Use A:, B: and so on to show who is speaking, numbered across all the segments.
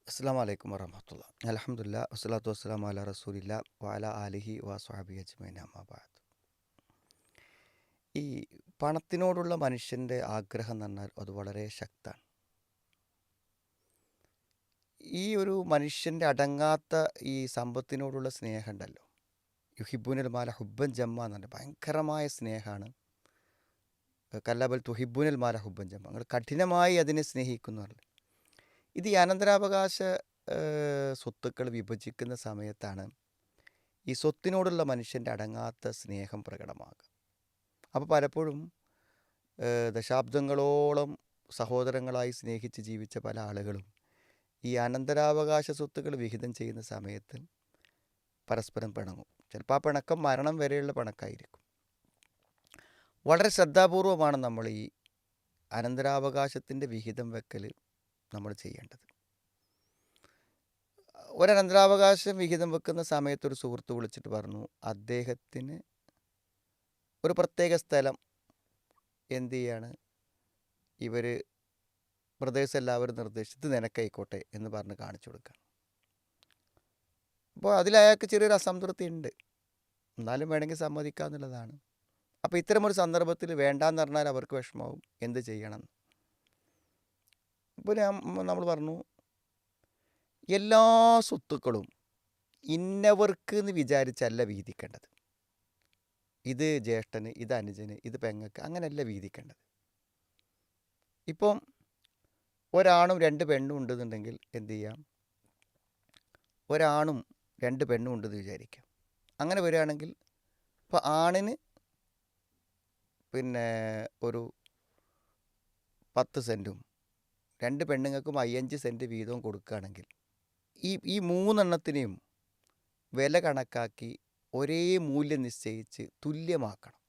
A: അസ്സലാമു അലൈക്കും വറഹ്മത്തുള്ളാഹി. അൽഹംദുലില്ലാഹ് വസ്സലാത്തു വസ്സലാമു അലാ റസൂലില്ലാഹ് വഅലാ ആലിഹി വസ്വഹ്ബിഹി അജ്മഈൻ അമ്മാ ബഅദ്. ഈ പണത്തിനോടുള്ള മനുഷ്യൻ്റെ ആഗ്രഹം എന്ന് പറഞ്ഞാൽ അത് വളരെ ശക്തമാണ്. ഈ ഒരു മനുഷ്യൻ്റെ അടങ്ങാത്ത ഈ സമ്പത്തിനോടുള്ള സ്നേഹം ഉണ്ടല്ലോ, യുഹിബ്ബുനൽ മാല ഹുബ്ബൻ ജമ്മ എന്ന് പറഞ്ഞാൽ ഭയങ്കരമായ സ്നേഹമാണ്. കല്ലബൽ തുഹിബ്ബുനൽ മാല ഹുബ്ബൻ ജമ്മ, നിങ്ങൾ കഠിനമായി അതിനെ സ്നേഹിക്കുന്നു പറഞ്ഞു. ഇത് ഈ അനന്തരാവകാശ സ്വത്തുക്കൾ വിഭജിക്കുന്ന സമയത്താണ് ഈ സ്വത്തിനോടുള്ള മനുഷ്യൻ്റെ അടങ്ങാത്ത സ്നേഹം പ്രകടമാകുക. അപ്പോൾ പലപ്പോഴും ദശാബ്ദങ്ങളോളം സഹോദരങ്ങളായി സ്നേഹിച്ച് ജീവിച്ച പല ആളുകളും ഈ അനന്തരാവകാശ സ്വത്തുക്കൾ വിഹിതം ചെയ്യുന്ന സമയത്ത് പരസ്പരം പിണങ്ങും. ചിലപ്പോൾ ആ പിണക്കം മരണം വരെയുള്ള പിണക്കായിരിക്കും. വളരെ ശ്രദ്ധാപൂർവമാണ് നമ്മൾ ഈ അനന്തരാവകാശത്തിൻ്റെ വിഹിതം വെക്കൽ നമ്മൾ ചെയ്യേണ്ടത്. ഒരനന്തരാവകാശം വിഹിതം വെക്കുന്ന സമയത്ത് ഒരു സുഹൃത്ത് വിളിച്ചിട്ട് പറഞ്ഞു, അദ്ദേഹത്തിന് ഒരു പ്രത്യേക സ്ഥലം എന്ത് ചെയ്യാണ് ഇവർ ബ്രദേഴ്സ് എല്ലാവരും നിർദ്ദേശിച്ചത് നിനക്കായിക്കോട്ടെ എന്ന് പറഞ്ഞ് കാണിച്ചു കൊടുക്കുക. അപ്പോൾ അതിലയാൾക്ക് ചെറിയൊരു അസംതൃപ്തി ഉണ്ട്, എന്നാലും വേണമെങ്കിൽ സമ്മതിക്കാമെന്നുള്ളതാണ്. അപ്പോൾ ഇത്തരമൊരു സന്ദർഭത്തിൽ വേണ്ടാന്ന് പറഞ്ഞാൽ അവർക്ക് വിഷമാവും, എന്ത് ചെയ്യണം. ഇപ്പോൾ നമ്മൾ പറഞ്ഞു, എല്ലാ സ്വത്തുക്കളും ഇന്നവർക്ക് എന്ന് വിചാരിച്ചല്ല വീതിക്കേണ്ടത്. ഇത് ജ്യേഷ്ഠന്, ഇത് അനുജന്, ഇത് പെങ്ങൾക്ക്, അങ്ങനെയല്ല വീതിക്കേണ്ടത്. ഇപ്പം ഒരാണും രണ്ട് പെണ്ണും ഉണ്ടെന്നുണ്ടെങ്കിൽ എന്ത് ചെയ്യാം, ഒരാണും രണ്ട് പെണ്ണും ഉണ്ടെന്ന് വിചാരിക്കാം. അങ്ങനെ വരികയാണെങ്കിൽ ഇപ്പോൾ ആണിന് ഒരു 10 സെൻറ്റും രണ്ട് പെണ്ണുങ്ങൾക്കും 5 സെൻറ്റ് വീതവും കൊടുക്കുകയാണെങ്കിൽ ഈ മൂന്നെണ്ണത്തിനെയും വില കണക്കാക്കി ഒരേ മൂല്യം നിശ്ചയിച്ച് തുല്യമാക്കണം.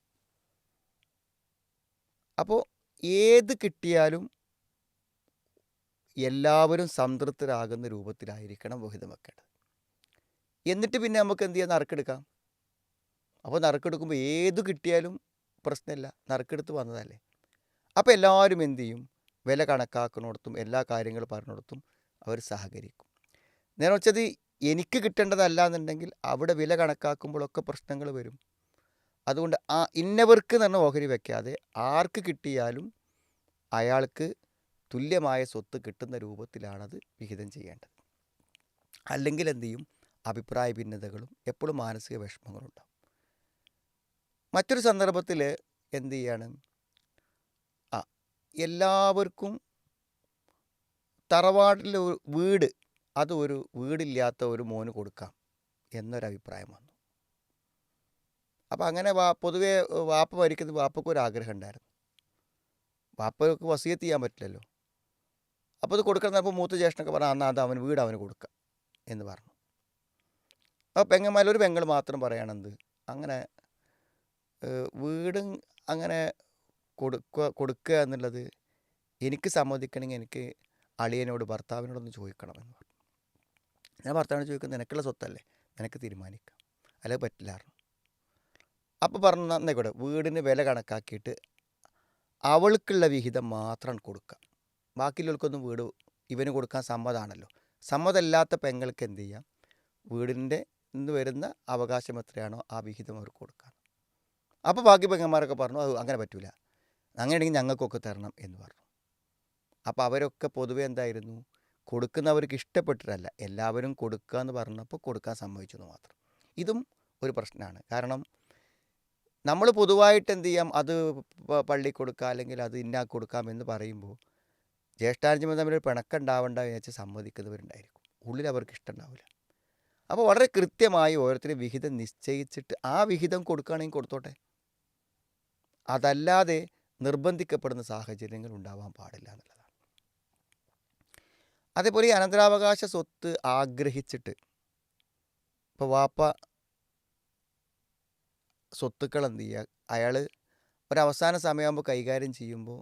A: അപ്പോൾ ഏത് കിട്ടിയാലും എല്ലാവരും സംതൃപ്തരാകുന്ന രൂപത്തിലായിരിക്കണം വിഹിതം വെക്കേണ്ടത്. എന്നിട്ട് പിന്നെ നമുക്ക് എന്ത് ചെയ്യാം, നറുക്കെടുക്കാം. അപ്പോൾ നറുക്കെടുക്കുമ്പോൾ ഏത് കിട്ടിയാലും പ്രശ്നമില്ല, നറുക്കെടുത്ത് വന്നതല്ലേ. അപ്പോൾ എല്ലാവരും എന്ത് ചെയ്യും, വില കണക്കാക്കുന്നിടത്തും എല്ലാ കാര്യങ്ങളും പറഞ്ഞിടത്തും അവർ സഹകരിക്കും. നേരെ വെച്ചത് എനിക്ക് കിട്ടേണ്ടതല്ല എന്നുണ്ടെങ്കിൽ അവിടെ വില കണക്കാക്കുമ്പോഴൊക്കെ പ്രശ്നങ്ങൾ വരും. അതുകൊണ്ട് ആ ഇന്നവർക്ക് എന്ന് പറഞ്ഞ ഓഹരി വയ്ക്കാതെ ആർക്ക് കിട്ടിയാലും അയാൾക്ക് തുല്യമായ സ്വത്ത് കിട്ടുന്ന രൂപത്തിലാണത് വിഹിതം ചെയ്യേണ്ടത്. അല്ലെങ്കിൽ എന്തു ചെയ്യും, അഭിപ്രായ ഭിന്നതകളും എപ്പോഴും മാനസിക വിഷമങ്ങളും ഉണ്ടാവും. മറ്റൊരു സന്ദർഭത്തിൽ എന്ത് ചെയ്യാണ്, എല്ലാവർക്കും തറവാട്ടിലെ വീട് അത് ഒരു വീടില്ലാത്ത ഒരു മോന് കൊടുക്കാം എന്നൊരഭിപ്രായം വന്നു. അപ്പോൾ അങ്ങനെ പൊതുവേ വാപ്പ മരിക്കുന്നത് വാപ്പയ്ക്ക് ഒരു ആഗ്രഹം ഉണ്ടായിരുന്നു. വാപ്പയ്ക്ക് വസിയത്ത് ചെയ്യാൻ പറ്റില്ലല്ലോ. അപ്പോൾ അത് കൊടുക്കണം. അപ്പോൾ മൂത്ത ജ്യേഷ്ഠനൊക്കെ പറഞ്ഞു, എന്നാൽ അത് അവന് വീട് അവന് കൊടുക്കാം എന്ന് പറഞ്ഞു. അപ്പോൾ പെങ്ങന്മാരൊരു പെങ്ങൾ മാത്രം പറയണത്, അങ്ങനെ വീട് അങ്ങനെ കൊടുക്കുക എന്നുള്ളത് എനിക്ക് സമ്മതിക്കണമെങ്കിൽ എനിക്ക് അളിയനോട് ഭർത്താവിനോടൊന്ന് ചോദിക്കണമെന്ന് പറഞ്ഞു. ഞാൻ ഭർത്താവിനോട് ചോദിക്കുന്നത്, നിനക്കുള്ള സ്വത്തല്ലേ, നിനക്ക് തീരുമാനിക്കാം, അല്ലെങ്കിൽ പറ്റില്ലായിരുന്നു. അപ്പോൾ പറഞ്ഞു, നന്നായിക്കോട്ടെ, വീടിന് വില കണക്കാക്കിയിട്ട് അവൾക്കുള്ള വിഹിതം മാത്രം കൊടുക്കാം, ബാക്കിയുള്ളവർക്കൊന്നും വീട് ഇവന് കൊടുക്കാൻ സമ്മതമാണല്ലോ. സമ്മതമല്ലാത്ത പെങ്ങൾക്ക് എന്ത് ചെയ്യാം, വീടിൻ്റെ നിന്ന് വരുന്ന അവകാശം എത്രയാണോ ആ വിഹിതം അവർക്ക് കൊടുക്കാം. അപ്പോൾ ബാക്കി പെങ്ങന്മാരൊക്കെ പറഞ്ഞു, അത് അങ്ങനെ പറ്റില്ല, അങ്ങനെയാണെങ്കിൽ ഞങ്ങൾക്കൊക്കെ തരണം എന്ന് പറഞ്ഞു. അപ്പോൾ അവരൊക്കെ പൊതുവെ എന്തായിരുന്നു, കൊടുക്കുന്നവർക്ക് ഇഷ്ടപ്പെട്ടിട്ടല്ല, എല്ലാവരും കൊടുക്കുക എന്ന് പറഞ്ഞപ്പോൾ കൊടുക്കാൻ സമ്മതിച്ചു എന്ന് മാത്രം. ഇതും ഒരു പ്രശ്നമാണ്. കാരണം നമ്മൾ പൊതുവായിട്ട് എന്ത് ചെയ്യാം, അത് പള്ളി കൊടുക്കുക അല്ലെങ്കിൽ അത് ഇന്നാക്ക് കൊടുക്കാം എന്ന് പറയുമ്പോൾ ജ്യേഷ്ഠാനുജന്മം തമ്മിൽ പിണക്കം ഉണ്ടാവേണ്ട എന്ന് വെച്ചാൽ സമ്മതിക്കുന്നവരുണ്ടായിരിക്കും, ഉള്ളിൽ അവർക്ക് ഇഷ്ടമുണ്ടാവില്ല. അപ്പോൾ വളരെ കൃത്യമായി ഓരോരുത്തരും വിഹിതം നിശ്ചയിച്ചിട്ട് ആ വിഹിതം കൊടുക്കുകയാണെങ്കിൽ കൊടുത്തോട്ടെ, അതല്ലാതെ നിർബന്ധിക്കപ്പെടുന്ന സാഹചര്യങ്ങൾ ഉണ്ടാവാൻ പാടില്ല എന്നുള്ളതാണ്. അതേപോലെ ഈ അനന്തരാവകാശ സ്വത്ത് ആഗ്രഹിച്ചിട്ട് ഇപ്പോൾ വാപ്പ സ്വത്തുക്കൾ എന്ത് ചെയ്യുക, അയാൾ ഒരവസാന സമയമാകുമ്പോൾ കൈകാര്യം ചെയ്യുമ്പോൾ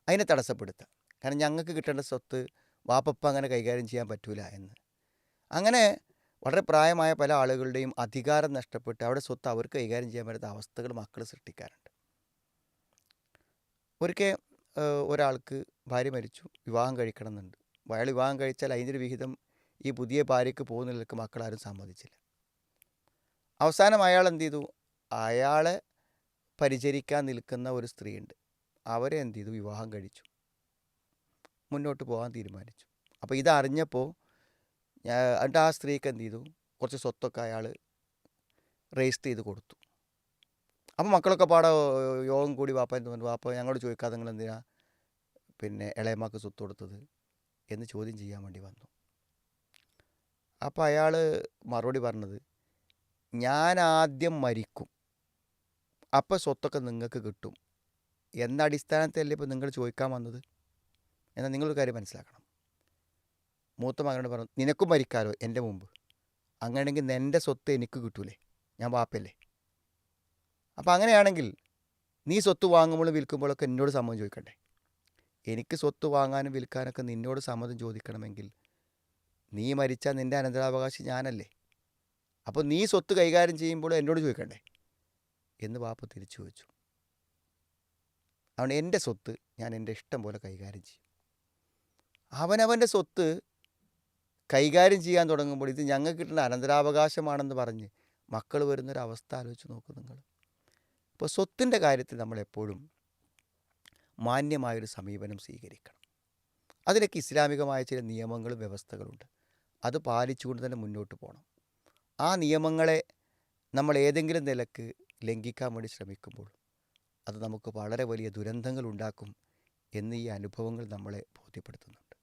A: അതിനെ തടസ്സപ്പെടുത്തുക. കാരണം ഞങ്ങൾക്ക് കിട്ടേണ്ട സ്വത്ത് വാപ്പ അങ്ങനെ കൈകാര്യം ചെയ്യാൻ പറ്റൂല എന്ന്. അങ്ങനെ വളരെ പ്രായമായ പല ആളുകളുടെയും അധികാരം നഷ്ടപ്പെട്ട് അവിടെ സ്വത്ത് അവർക്ക് കൈകാര്യം ചെയ്യാൻ പറ്റാത്ത അവസ്ഥകൾ മക്കൾ സൃഷ്ടിക്കാറുണ്ട്. ഒരിക്കൽ ഒരാൾക്ക് ഭാര്യ മരിച്ചു, വിവാഹം കഴിക്കണം എന്നുണ്ട്. അയാൾ വിവാഹം കഴിച്ചാൽ അതിൻ്റെ ഒരു വിഹിതം ഈ പുതിയ ഭാര്യയ്ക്ക് പോകുന്നതിലേക്ക് മക്കളാരും സമ്മതിച്ചില്ല. അവസാനം അയാൾ എന്ത് ചെയ്തു? അയാളെ പരിചരിക്കാൻ നിൽക്കുന്ന ഒരു സ്ത്രീയുണ്ട്, അവരെ എന്ത് ചെയ്തു? വിവാഹം കഴിച്ചു, മുന്നോട്ട് പോകാൻ തീരുമാനിച്ചു. അപ്പോൾ ഇതറിഞ്ഞപ്പോൾ എന്നിട്ട് ആ സ്ത്രീക്ക് എന്ത് ചെയ്തു? കുറച്ച് സ്വത്തൊക്കെ അയാൾ രജിസ്റ്റർ ചെയ്ത് കൊടുത്തു. അപ്പോൾ മക്കളൊക്കെ പാടെ യോഗം കൂടി വാപ്പ എന്ന് പറഞ്ഞു, വാപ്പ ഞങ്ങളോട് ചോദിക്കാതെ നിങ്ങൾ എന്തിനാ പിന്നെ ഇളയമ്മക്ക് സ്വത്ത് കൊടുത്തത് എന്ന് ചോദ്യം ചെയ്യാൻ വേണ്ടി വന്നു. അപ്പോൾ അയാൾ മറുപടി പറഞ്ഞത്, ഞാൻ ആദ്യം മരിക്കും, അപ്പോൾ സ്വത്തൊക്കെ നിങ്ങൾക്ക് കിട്ടും എന്ന അടിസ്ഥാനത്തിലല്ലേ ഇപ്പോൾ നിങ്ങൾ ചോദിക്കാൻ വന്നത്. എന്നാൽ നിങ്ങളൊരു കാര്യം മനസ്സിലാക്കണം. മൂത്ത മകനോട് പറഞ്ഞു, നിനക്കും മരിക്കാലോ എൻ്റെ മുമ്പ്, അങ്ങനെയാണെങ്കിൽ എൻ്റെ സ്വത്ത് എനിക്ക് കിട്ടൂലേ, ഞാൻ വാപ്പയല്ലേ. അപ്പോൾ അങ്ങനെയാണെങ്കിൽ നീ സ്വത്ത് വാങ്ങുമ്പോഴും വിൽക്കുമ്പോഴൊക്കെ എന്നോട് സമ്മതം ചോദിക്കണ്ടേ? എനിക്ക് സ്വത്ത് വാങ്ങാനും വിൽക്കാനൊക്കെ നിന്നോട് സമ്മതം ചോദിക്കണമെങ്കിൽ നീ മരിച്ചാൽ നിൻ്റെ അനന്തരാവകാശി ഞാനല്ലേ. അപ്പോൾ നീ സ്വത്ത് കൈകാര്യം ചെയ്യുമ്പോൾ എന്നോട് ചോദിക്കണ്ടേ എന്ന് വാപ്പ തിരിച്ചു ചോദിച്ചു. അതുകൊണ്ട് എൻ്റെ സ്വത്ത് ഞാൻ എൻ്റെ ഇഷ്ടം പോലെ കൈകാര്യം ചെയ്യും. അവനവൻ്റെ സ്വത്ത് കൈകാര്യം ചെയ്യാൻ തുടങ്ങുമ്പോൾ ഇത് ഞങ്ങൾക്ക് കിട്ടുന്ന അനന്തരാവകാശമാണെന്ന് പറഞ്ഞ് മക്കൾ വരുന്നൊരവസ്ഥ ആലോചിച്ച് നോക്കൂ നിങ്ങൾ. ഇപ്പോൾ സ്വത്തിൻ്റെ കാര്യത്തിൽ നമ്മളെപ്പോഴും മാന്യമായൊരു സമീപനം സ്വീകരിക്കണം. അതിനൊക്കെ ഇസ്ലാമികമായ ചില നിയമങ്ങളും വ്യവസ്ഥകളുണ്ട്, അത് പാലിച്ചുകൊണ്ട് തന്നെ മുന്നോട്ട് പോകണം. ആ നിയമങ്ങളെ നമ്മൾ ഏതെങ്കിലും നിലക്ക് ലംഘിക്കാൻ വേണ്ടി ശ്രമിക്കുമ്പോൾ അത് നമുക്ക് വളരെ വലിയ ദുരന്തങ്ങൾ ഉണ്ടാക്കും എന്ന് ഈ അനുഭവങ്ങൾ നമ്മളെ ബോധ്യപ്പെടുത്തുന്നുണ്ട്.